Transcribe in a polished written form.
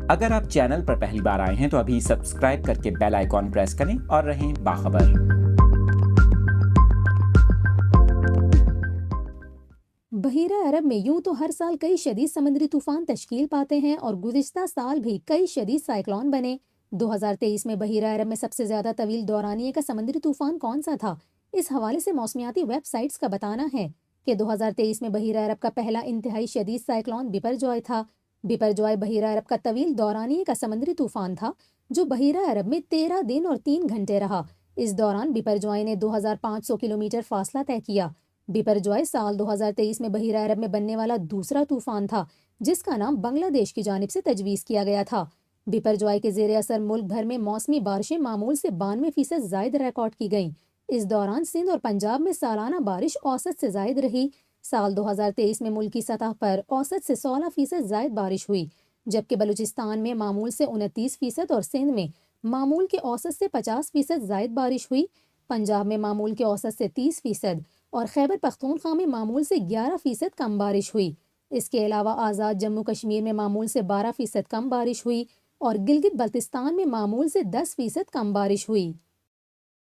اگر آپ چینل پر پہلی بار آئے ہیں تو ابھی سبسکرائب کر کے بیل آئیکن پریس کریں اور رہیں باخبر۔ بحیرہ عرب میں یوں تو ہر سال کئی شدید سمندری طوفان تشکیل پاتے ہیں اور گزشتہ سال بھی کئی شدید سائیکلون بنے۔ 2023 میں بحیرہ عرب میں سب سے زیادہ طویل دورانیے کا سمندری طوفان کون سا تھا؟ اس حوالے سے موسمیاتی ویب سائٹس کا بتانا ہے کہ 2023 میں بحیرہ عرب کا پہلا انتہائی شدید سائیکلون بپر جوائے تھا۔ بپر جوائے بحیرہ عرب کا طویل دورانیے کا سمندری طوفان تھا جو بحیرہ عرب میں 13 دن اور 3 گھنٹے رہا۔ اس دوران بپر جوائے نے 2500 کلومیٹر فاصلہ طے کیا۔ بپر جوائے سال 2023 میں بحیرہ عرب میں بننے والا دوسرا طوفان تھا جس کا نام بنگلہ دیش کی جانب سے تجویز کیا گیا تھا۔ بپر جوائے کے زیر اثر ملک بھر میں موسمی بارشیں معمول سے 92% زائد ریکارڈ کی گئیں۔ اس دوران سندھ اور پنجاب میں سالانہ بارش اوسط سے زائد رہی۔ سال 2023 میں ملک کی سطح پر اوسط سے 16% زائد بارش ہوئی، جبکہ بلوچستان میں معمول سے 29% اور سندھ میں معمول کے اوسط سے 50% زائد بارش ہوئی۔ پنجاب میں معمول کے اوسط سے 30% اور خیبر پختونخوا میں معمول سے 11% کم بارش ہوئی۔ اس کے علاوہ آزاد جموں کشمیر میں معمول سے 12% کم بارش ہوئی اور گلگت بلتستان میں معمول سے 10% کم بارش ہوئی۔